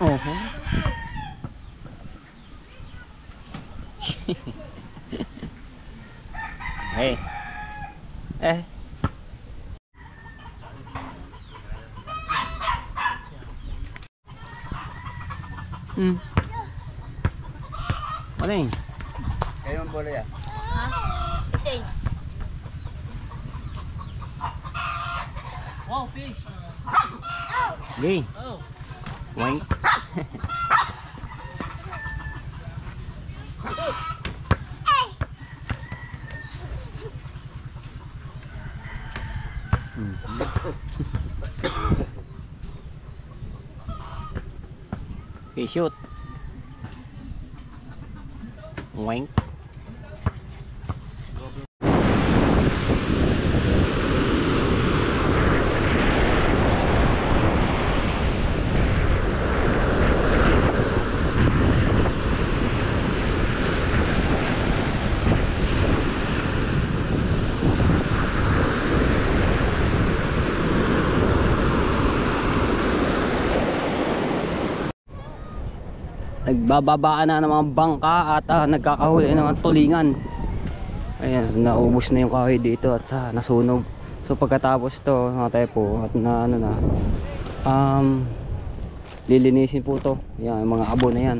Oho. Hey. Ano yun? Kayo ang bola yan. Ha? Kasi. Wow, fish. Gay. Oh. Wink. Okay, shoot. Wink. Nagbababaan na ng mga bangka at nagkakahuli ng mga tulingan. Ayan, naubos na yung kahoy dito at nasunog. So pagkatapos to mga tepo at lilinisin po to. Yan, yung mga abo na yan.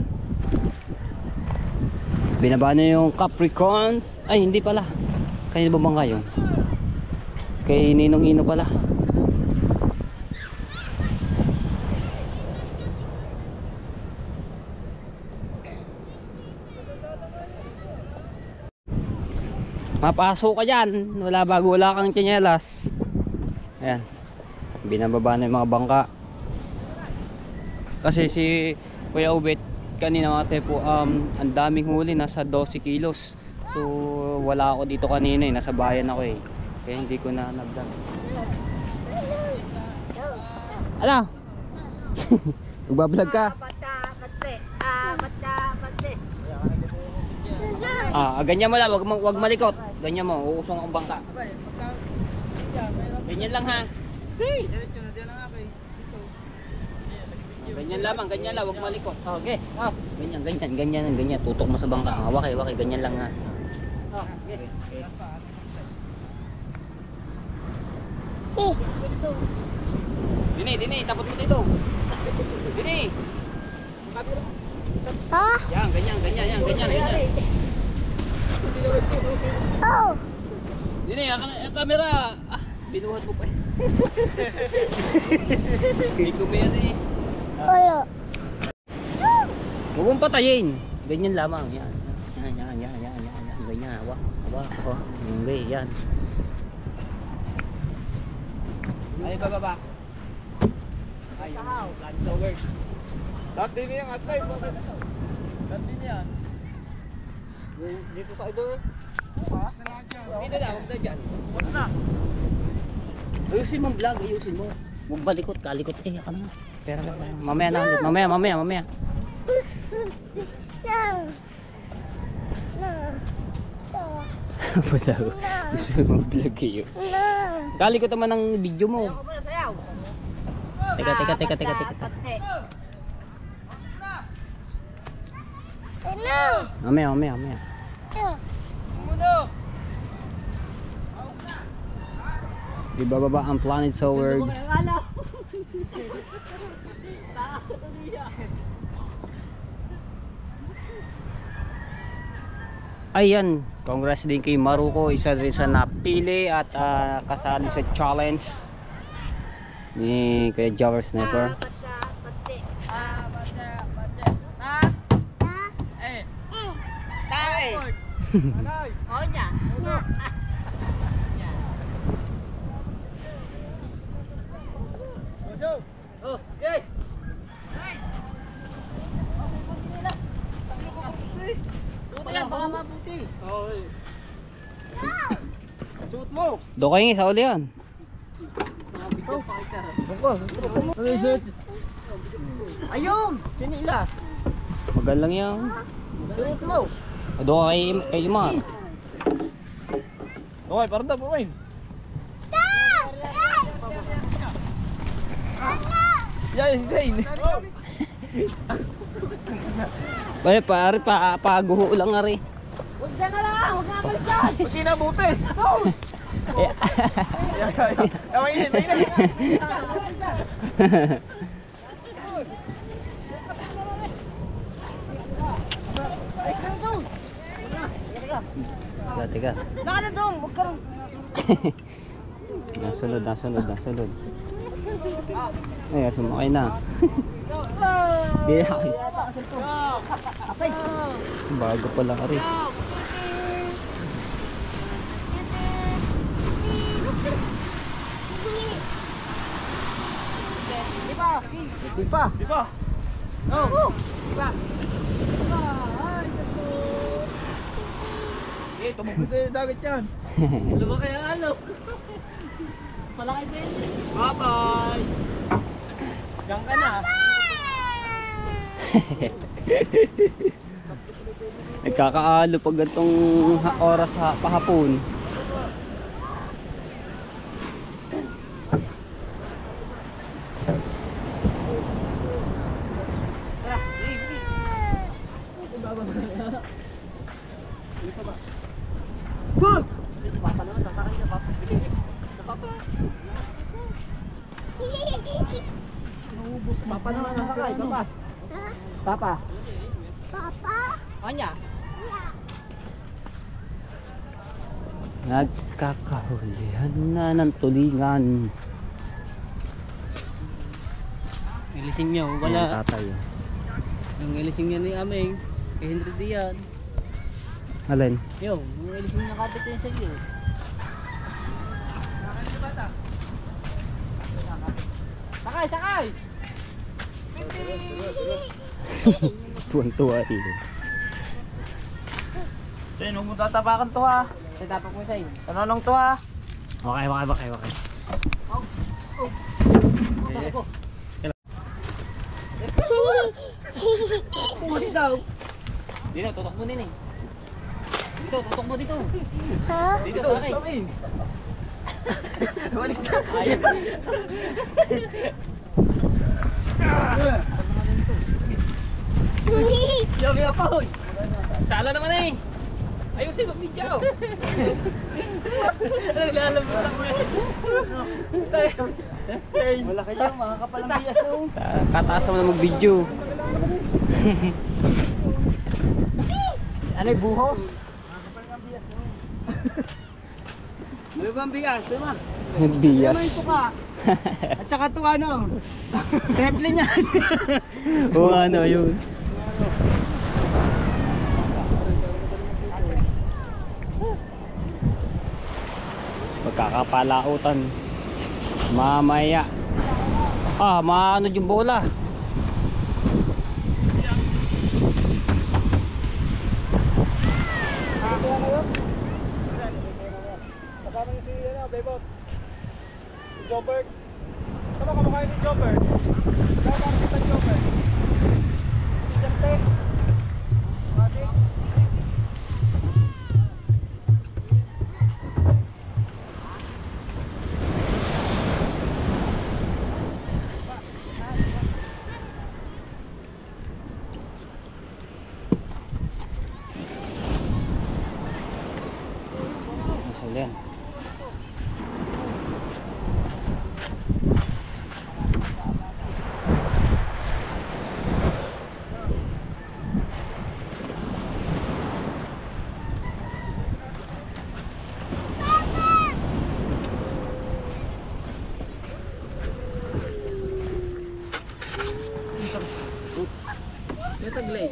Binaba na yung Capricorns. Ay, hindi pala. Kanina ba bangka yun? Kay Ninong Ino pala. Mapasok ka dyan. Wala kang tsinelas. Ayan. Binababa na yung mga bangka. Kasi si Kuya Ubet kanina mga tepo, ang daming huli. Nasa 12 kilos. So wala ako dito kanina eh. Nasa bayan ako eh. Kaya hindi ko na nagdag. Ano? Magbablog ka? Ganyan mo lang, wag malikot. Ganyan mo, uusong ang bangka. Ganyan lang ha. Ganyan lang, wag malikot. Okay. Ganyan. Tutok mo sa bangka. Wakay, ganyan lang ha. Okay. Dini, tapos mo dito. Dini. Yan, ganyan. Oh! Dini, ang camera. Binuhat mo pa eh. Hindi ko meron eh. Wala. Huwag mong patayin. Ganyan lamang. Yan. Ganyan. Hawa. Okay, yan. Ay, bababa. Ay, land sower. Lahat din yan, atay. Lahat din yan. Dito sa idol eh. Dito na, huwag na dyan. Huwag na. Ayusin mo ang vlog, ayusin mo. Huwag balikot, kalikot. Ako na. Pera lang. Mamaya na ulit. Mamaya. Apa tahu? Gusto mo vlog kayo. Kalikot naman ang video mo. Teka. Mamaya. Ibababa ang Planet Sword. Ayan, congrats din kay Maruko, isa rin sa napili at kasali sa challenge ni Kuya Jowers Sniper. Do kayo sa uli yan. Ayun! Sinila! Magal lang yan. Suot mo! Do kay Ima. Okay, parang na po, Wayne. Yan, Zane! Ay, pare, paguho lang nga rin. Huwag ka na lang! Huwag ka na balik dyan! Sinabutin! Ito! Mainit! Teka. Laka na doon! Huwag ka rin! Nasunod. Ay, sumakay na. Di na kayo. Bago pa lang rin. Di pa! Oh! Di pa! Tumugod na yung dagat yan! Ano ba kaya ano? Palaki din! Bye-bye! Diyan ka na! Nagkakaalo pag gantong oras pahapon. Good! Si Papa naman, sasakay ka Papa. Papa! Papa naman, sasakay. Papa! Papa! Papa? Anya? Nagkakahulihan na ng tulingan. Ilising niyo, Yung wala. tatay. Yung ilising niya ni Aming, kay Henry Dian. Alin? Yung ilising niya kapit yun sa iyo. Sakay! Sakay! Tuwan-tuwa eh. Sen, huwag mo tatapakan to ha. Sen, tapak mo Sen. Tanonong to ha. Okay. Kumuli daw. Dito, tutok mo din eh. Dito, tutok mo dito. Ha? Dito sa akin. Tawin. Balik na. Ayun. Yabi apa hoy. Sala naman eh. Ayusin mo video. Naglalabas ako eh. Wala kayo, makakapalang bias na oh. Kataas mo na mag-video. Ano yung buhos? Makakapalang bias na oh. Ano ba ang bias, diba? Bias. Ano yung tuka? At saka to ano? Triple niya. Oo, ano yun. Magkakapalautan. Mamaya. Maano yung bola. Kasama niyo si Bebot. Si Jobert. Tama kamukha ni Jobert. Kaya kita Jobert. Si Jante. Mati. Masalyan. Ito taglay.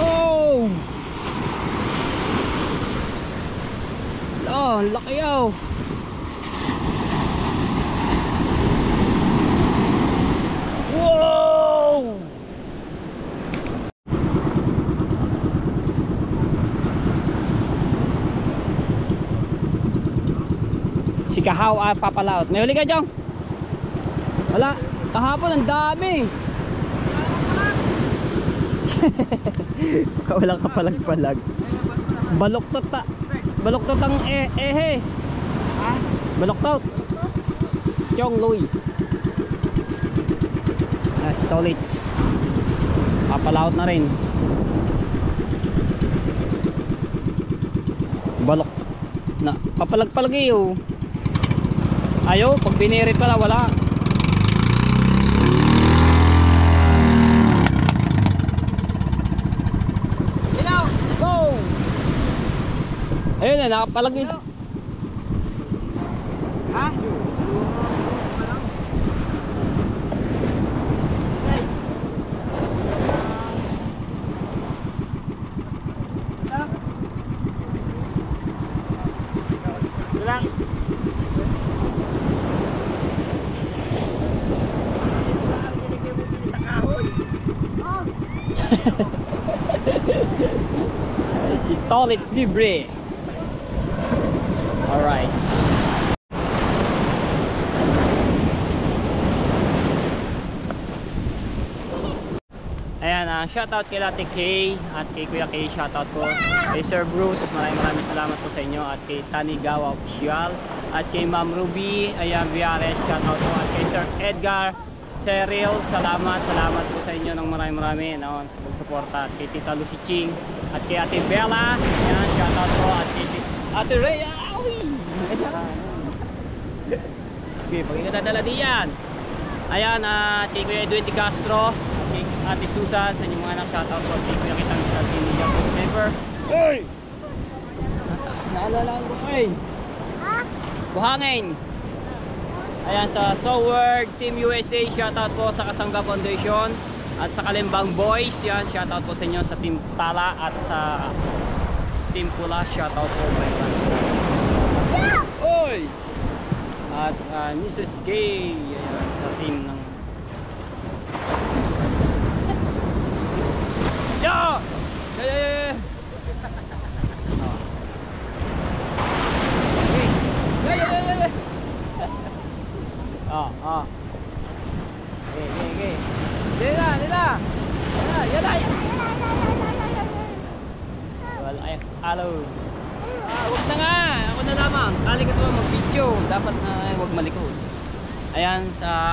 Oh! Ang laki oh! Wow! Kahaw at papalaot. May huli ka, Jong? Wala. Kahapon ang dami. Kawalang kapalag-palag. Baloktot ta. Baloktot ang ehe. Baloktot. Chong Luis. Stolits. Papalaot na rin. Balok na kapalag-palag iyo. Ayo, pag binirit pala wala. Ilaw! Go! Ayun na, nakapalag yun. Ha? Lang. Si Tolits Libre. Alright. Ayan, shoutout kay Lati K at kay Kuya K, shoutout po. Kay Sir Bruce, maraming salamat po sa inyo. At kay Tanigawa Official. At kay Ma'am Ruby, ayan, Viares, shoutout po. At kay Sir Edgar Cheryl, salamat po sa inyo ng marami no, sa pagsuporta. At kay Tita Lucy Ching. At kay Ate Bella, ayan, shoutout po. At kay Ate Rhea, awi! Okay, pag-ingatadala diyan. Ayan, kay Kuya Edwin Di Castro. Ate Susan, sa inyong mga anak, shoutout po kay Kuya Kitang sa Team Campus Member. Hey! Naalala ko ay Buhangin. Ayan, sa Soward Team USA, shoutout po sa Kasangga Foundation. At sa Kalimbang Boys, yan, shoutout po sa inyo sa Team Tala at sa Team Pula, shoutout po by Oy! At Mrs. K, ayan, sa team ng Yeah! Yeah! Yeah! Okay. Nila. Well, ay, hello. Wag na nga. Ako na lamang. Kali ka to mag-video. Dapat na wag malikod. Ayan,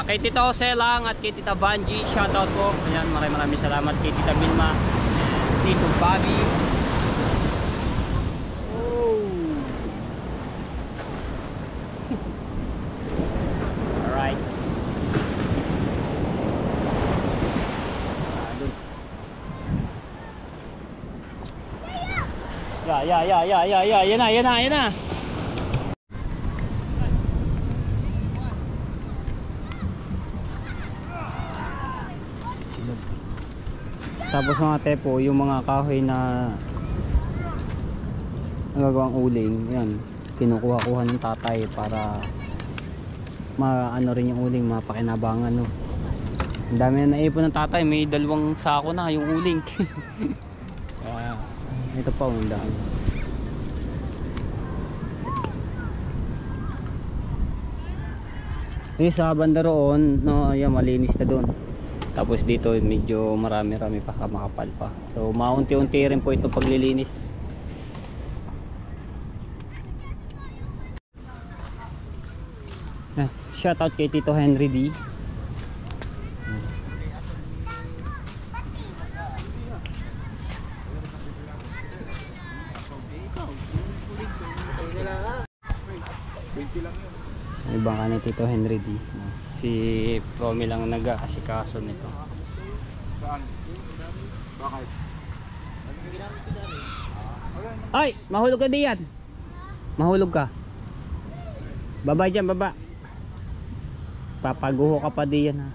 kay Tita Oselang at kay Tita Banji, shoutout po. Ayan, maraming salamat kay Tita Milma, Tito Bobby. Oh. Alright. Yeah. Yan na. Tapos mga tepo, yung mga kahoy na nagagawang uling, yan, kinukuha-kuha ng tatay para maano rin yung uling, mapakinabangan, no. Ang dami na naipon ng tatay, may 2 sako na yung uling. Ito pa, ang dami. Yung sa banda roon, no, yan, malinis na doon. Tapos dito medyo marami-rami pa, makapal pa. So maunti-unti rin po ito paglilinis. Shoutout kay Tito Henry D. Ibang ka ni Tito Henry D. Si Romy lang nag-aasikaso nito. Saan? Bakit? Ay! Mahulog ka diyan! Mahulog ka. Baba dyan, baba. Papaguho ka pa diyan, ha.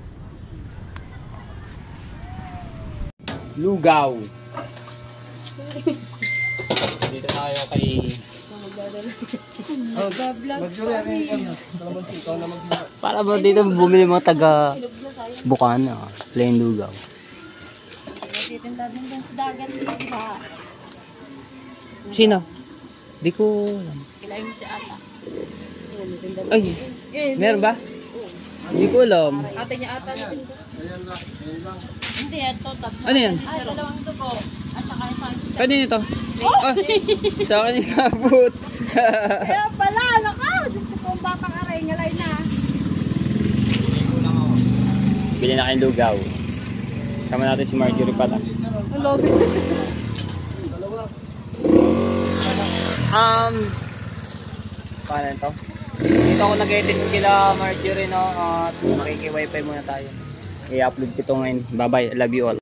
Lugaw. Dito tayo kay para ba dito bumili mga taga Bukana, plain lugaw. Sino? Di ko Kilay mo si Ata. Ay, meron ba? Hindi ko alam. Ate niya ata natin. Hindi, ito. Tatlo. Ano yan? Ay, dalawang dugo. At saka isang Kanino to? Ah, sa akin yung nabot. Kaya pala, ano ka? Gusto ko ang batang aray, ngalay na. Bili na kayong lugaw. Sama natin si Marjorie pala. Hello. Paano ito? Dito ako nag-edit kila Marjorie, no? At makiki-wifi muna tayo. I-upload ko ito ngayon. Bye-bye. Love you all.